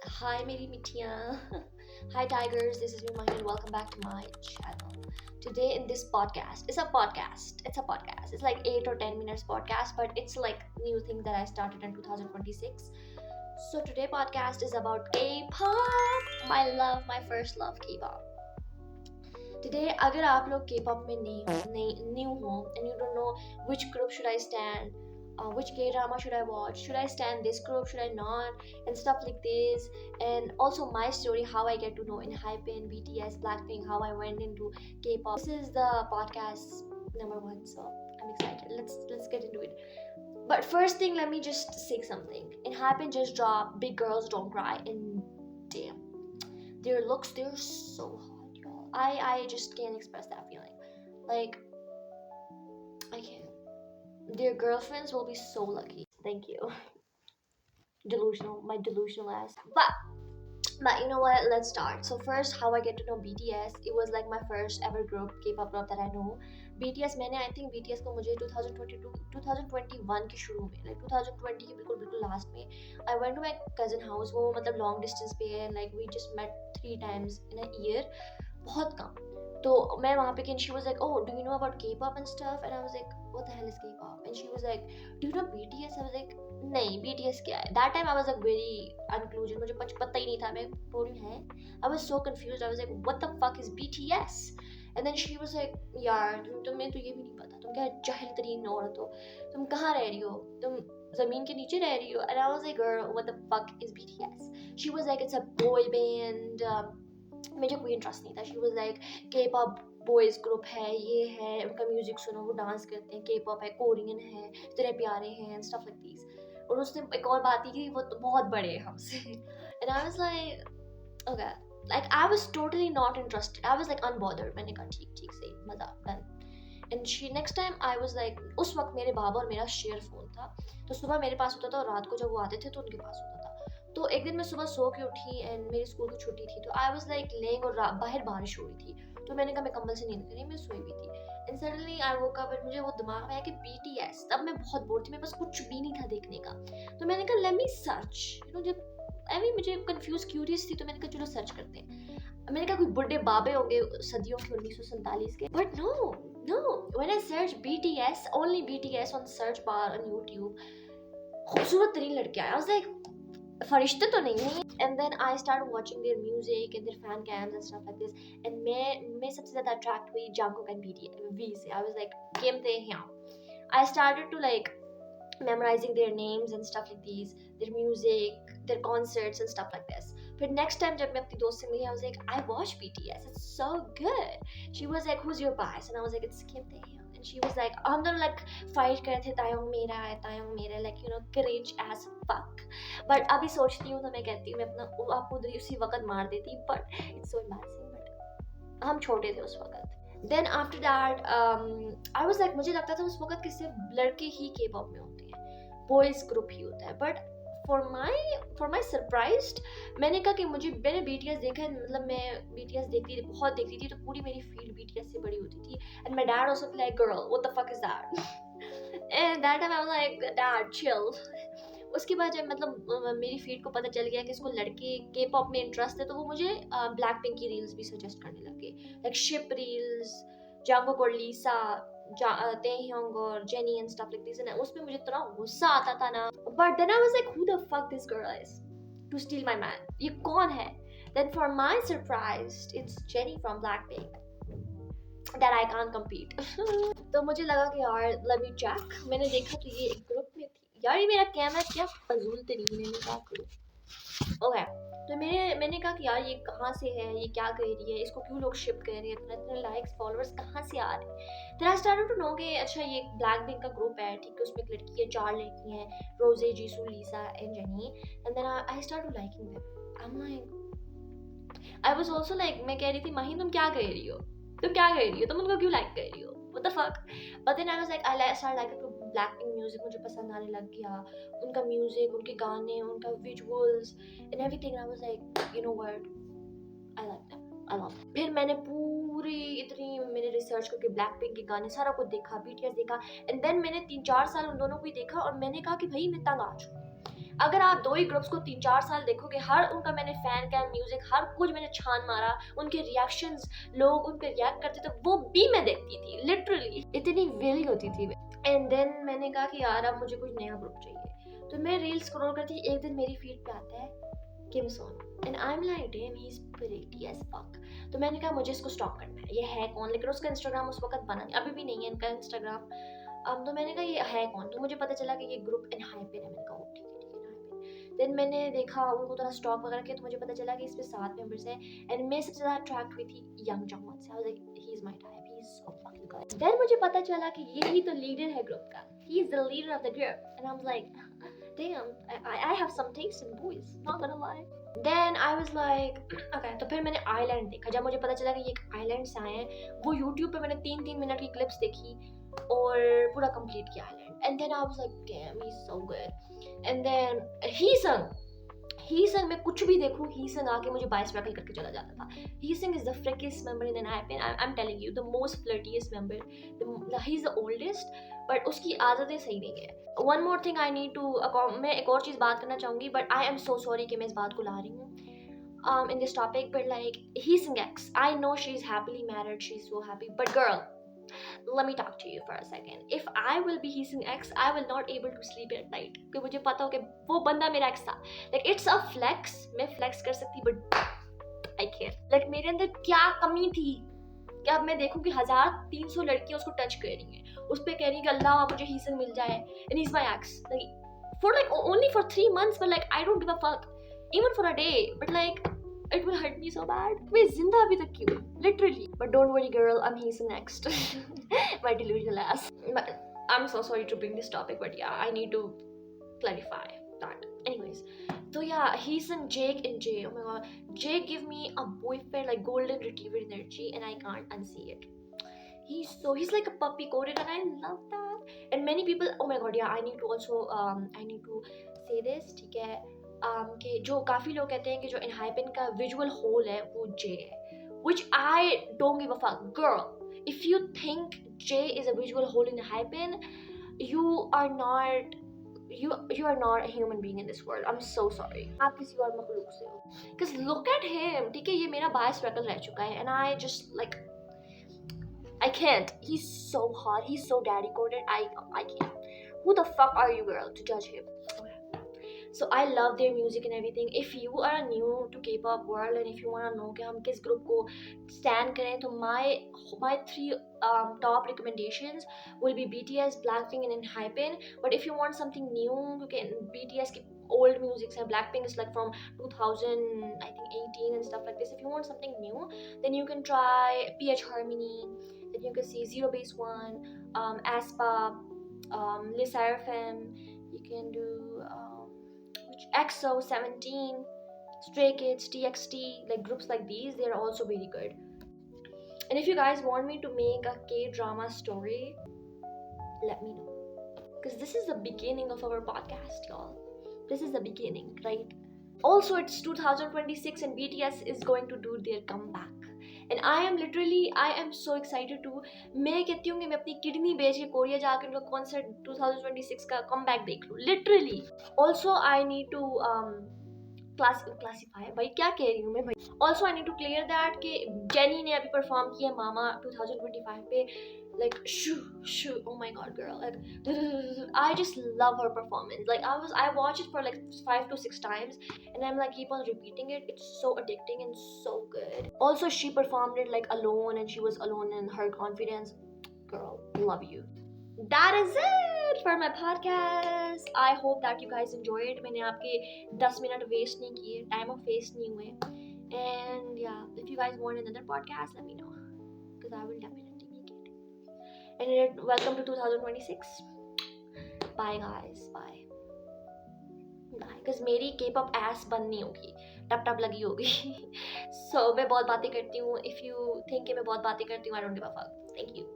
Hi, मेरी मिठियाँ. Hi, tigers. This is me, Mahi, and welcome back to my channel. Today in this podcast, it's a podcast. It's a podcast. It's like 8 or 10 minutes podcast, but it's like new thing that I started in 2026. So today podcast is about K-pop. My love, my first love, K-pop. Today, अगर आप लोग K-pop में नहीं new हो and you don't know which group should I stand, which K-drama should I watch, should I stand this group, should I not, and stuff like this, and also my story, how I get to know in Hypen, BTS, Blackpink, how I went into K-pop. This is the podcast number 1, so I'm excited. Let's get into it. But first thing, let me just say something. In Hypen just dropped Big Girls Don't Cry, and damn, their looks, they're so hot, y'all. I just can't express that feeling. Like, I can't. Their girlfriends will be so lucky. Thank you. Delusional, my delusional ass. But you know what? Let's start. So first, how I get to know BTS. It was like my first ever group, K-pop group that I know. BTS मैंने I think BTS को मुझे 2022 2021 के शुरू में, like 2020 के बिल्कुल last में, I went to my cousin house. वो मतलब long distance पे है, like we just met 3 times in a year. बहुत कम. तो मैं वहाँ पे, and she was like, oh, do you know about K-pop and stuff? And I was like, what the hell is K-pop? And she was like, do you know BTS? I was like, नहीं, BTS क्या है? That time I was like very unclusion. मुझे पता ही नहीं था मैं बोल है. I was so confused. I was like, what the fuck is BTS? And then she was like, यार तुम्हें तो ये भी नहीं पता, तुम क्या जाहिल तरीन औरत हो, तुम कहाँ रह रही हो, तुम ज़मीन के नीचे रह रही हो. And I was like, girl, what the fuck is BTS? She was like, it's a boy band. मुझे कोई इंटरेस्ट नहीं था. She was like K-pop boys group है, ये है, उनका म्यूजिक सुनो, वो डांस करते हैं, K-pop है, कोरियन है, तेरे प्यारे हैं एंड स्टफ लाइक दिस. और उसने एक और बात की कि वो तो बहुत बड़े हैं हमसे. And I was like okay, like I was totally not interested. I was like unbothered. मैंने कहा ठीक ठीक सही, मजाक done. And she next time I was like, उस वक्त मेरे बाबा और मेरा शेयर फोन था, तो सुबह मेरे पास होता था और रात को जब वो आते थे तो उनके पास होता था. तो एक दिन मैं सुबह सो के उठी एंड मेरी स्कूल की छुट्टी थी, तो आई वाज लाइक लेइंग और बाहर बारिश हो रही थी, तो मैंने कहा मैं कंबल से नींद करी, मैं सोई भी थी. And suddenly I woke up and मुझे वो दिमाग में आया कि BTS. तब मैं बहुत बोर थी, मेरे पास कुछ भी नहीं था देखने का, तो मैंने कहा let me search. You know, जब मुझे कंफ्यूज क्यूरियस थी, तो मैंने कहा चलो सर्च करते हैं. मैंने कहा कोई बुढ़े बाबे होंगे सदियों के 1947 के, but no, when I search BTS, only BTS on search bar on YouTube, खूबसूरत तरीन लड़के आए. आई वाज लाइक फरिश्ते तो नहीं है. And then I start watching their music and their fan cams and stuff like this. And मैं सबसे ज्यादा अट्रैक्ट हुई जंगकुक एंड वी से. आई वाज लाइक केम थे यहाँ. I started to like memorizing their names and stuff like these, their music, their concerts and stuff like this. But next time जब मैं अपनी दोस्त से मिली, I was like, I watch BTS, it's so good. She was like, who's your bias? And I was like, it's Kim Taehyung. And she was like, हम दोनों like fight कर रहे थे, तायोंग मेरा है, तायोंग मेरा है, like you know, cringe as fuck. But अभी सोचती हूँ तो मैं कहती हूँ मैं अपना आपको उसी वक्त मार देती, but it's so embarrassing. But हम छोटे थे उस वक्त. Then after that, I was like, मुझे लगता था उस वक्त कि सिर्फ लड़के ही K-pop में होते हैं, बॉयज ग्रुप ही होता है. बट फॉर माई सरप्राइज्ड, मैंने कहा कि मैंने BTS देखा है, मतलब मैं BTS बहुत देखती थी, तो पूरी मेरी फील्ड BTS से बड़ी होती थी. And my dad also like, girl what the fuck is that? And that time I was like, dad chill. उसके बाद जब मतलब मेरी फीड को पता चल गया कि इसको लड़के K-pop में इंटरेस्ट है, तो वो मुझे ब्लैक पिंक की रील्स भी सजेस्ट करने लगे, लाइक शिप रील्स, जंगकुक और लीसा, Taehyung और Jennie and stuff like this. And उसमें मुझे इतना गुस्सा आता था ना. But then I was like, who the fuck this girl is to steal my man? ये कौन है? Then for my surprise, it's Jennie from Blackpink that I can't compete. तो मुझे लगा कि यार let me check. मैंने देखा तो ये एक ग्रुप में थी. यार ये मेरा कैमरा क्या फजूल तरीन है, मैं क्या करूँ? ओके, तो मैंने कहा कि यार ये कहाँ से है, ये क्या कर रही है, इसको क्यों लोग शिप कर रहे हैं, इतने लाइक्स फॉलोअर्स कहाँ से आ रहे हैं. Then I started to know कि अच्छा ये ब्लैक पिंक का ग्रुप है, ठीक है, उसमें एक लड़की है, 4 लड़की हैं, Rose, Jisoo, Lisa and Jennie. And then I start to liking them. I am like, I was also like, मैं कह रही थी माही तुम क्या कर रही हो, तुम उनको क्यों लाइक कर रही हो, what the fuck. But then I was like, I start liking Blackpink music, मुझे पसंद आने लग गया, उनका म्यूजिक, उनके गाने, उनका visuals and everything. I was like, you know what, I like them, I love. फिर मैंने पूरी इतनी मैंने रिसर्च करके ब्लैकपिंक के गाने सारा कुछ देखा, BTS देखा. एंड देन मैंने 3-4 साल उन दोनों को ही देखा और मैंने कहा कि भाई मैं तंग आ चुकी. अगर आप 2 ही ग्रुप्स को 3-4 साल देखोगे, हर उनका मैंने फैन कैम म्यूजिक हर कुछ मैंने छान मारा, उनके रिएक्शंस, लोग उन पे रिएक्ट करते थे, वो भी मैं देखती थी, लिटरली इतनी वेली होती थी। एंड देन मैंने कहा कि यार अब मुझे कुछ नया ग्रुप चाहिए, तो मैं रील स्क्रॉल करती थी, एक दिन मेरी फीड पे आता है Kim Sunoo and I am like damn he is pretty as fuck. तो मैंने कहा मुझे इसको स्टॉप करना है, ये है कौन, लेकिन उसका इंस्टाग्राम उस वक्त बना नहीं, अभी भी नहीं है इनका इंस्टाग्राम। तो मैंने कहा ये है कौन, तो मुझे पता चला कि ये ग्रुप एनहाइपन है। मैंने कहा ठीक है एनहाइपन। देन मैंने देखा उनको थोड़ा स्टॉक वगैरह किया, तो मुझे पता चला कि इसमें 7 मेंबर्स हैं एंड मैं सबसे ज़्यादा अट्रैक्ट हुई थी यंग जंगवन से। I was like he is my type, he is so fucking good. देन मुझे पता चला कि ये ही तो लीडर है ग्रुप का, ही is the leader of the group and I was like damn, I have some taste in boys, not gonna lie. Then I was like okay, तो फिर मैंने आइलैंड देखा। जब मुझे पता चला कि ये आइलैंड से आए हैं, वो यूट्यूब पे मैंने 3-3 मिनट की क्लिप्स देखी और पूरा कंप्लीट किया island. And then I was like damn he is so good. And then he sang मैं कुछ भी देखूं, ही संग आके मुझे बाइस स्पैकल करके चला जाता था। Heeseung is the freakiest member in Enhypen. I am telling you, the most flirtiest member, he is the oldest, but उसकी आदतें सही नहीं है। One more thing I need to, मैं एक और चीज़ बात करना चाहूँगी, but I am so sorry कि मैं इस बात को ला रही हूँ in this topic, but like he's an ex. I know she's happily married, she's so happy, but girl, let me talk to you for a second. If I will be his ex, I will not able to sleep at night, क्योंकि मुझे पता हो कि वो बंदा मेरा ex था। Like it's a flex, मैं flex कर सकती, but I can't. Like मेरे अंदर क्या कमी थी कि अब मैं देखूं कि 1300 लड़कियां उसको टच कर रही हैं, उस पे कह रही हैं कि अल्लाह मुझे हीसन मिल जाए, and he's my ex, like only for 3 months, but like I don't give a fuck even for a day, but like it will hurt me so bad. मैं जिंदा अभी तक क्यों, literally. But don't worry girl, I'm Heesun next. My delusional ass. But I'm so sorry to bring this topic, but yeah, I need to clarify that. Anyways, so yeah, Heesun, Jake and Jay. Oh my god, Jake give me a boyfriend like golden retriever energy and I can't unsee it. He's like a puppy coated and I love that. And many people, oh my god, yeah, I need to also I need to say this, ठीक है, कि जो काफ़ी लोग कहते हैं कि जो एनहाइपन का विजुअल होल है वो जे है, which I don't give a fuck. Girl, if you think Jay is a visual hole in Hypen, you are not a human being in this world. I'm so sorry. आप किसी और मखलूक से हो. Because look at him. ठीक है, ये मेरा bias freckle रह चुका है and I just like I can't. He's so hot. He's so daddy coded. I can't. Who the fuck are you, girl, to judge him? So I love their music and everything. If you are new to K-pop world and if you want to know कि हम किस group को stand करें, तो my 3 top recommendations will be BTS, Blackpink and ENHYPEN. But if you want something new, क्योंकि BTS की old music and Blackpink is like from 2018 and stuff like this. If you want something new, then you can try PH Harmony. Then you can see Zero Base One, aespa, Le Sserafim. You can do EXO, 17, Stray Kids, TXT, like groups like these, they're also very good. And if you guys want me to make a K-drama story, let me know. Because this is the beginning of our podcast, y'all. This is the beginning, right? Also, it's 2026 and BTS is going to do their comeback. And I am so excited to, मैं कहती हूँ कि मैं अपनी kidney बेच के Korea जाकर उनका कॉन्सर्ट 2026 का कमबैक देख लूँ, literally. Also, I need to classify, भाई क्या कह रही हूँ मैं भाई. Also, I need to clear that कि जेनी ने अभी परफॉर्म किया मामा 2025 पे, like shoo, oh my god girl, like I just love her performance. Like I watched it for like 5 to 6 times and I'm like keep on repeating it. It's so addicting and so good. Also she performed it like alone and she was alone in her confidence. Girl, love you. That is it for my podcast. I hope that you guys enjoyed. मैंने आपके 10 minute waste नहीं किए, time of waste नहीं हुए. And yeah, if you guys want another podcast, let me know because I will definitely. And welcome to 2026. Bye guys, bye. Because मेरी K-pop ass बंद नहीं होगी, टप लगी होगी. So मैं बहुत बातें करती हूँ. If you think कि मैं बहुत बातें करती हूँ, I don't give a fuck. Thank you.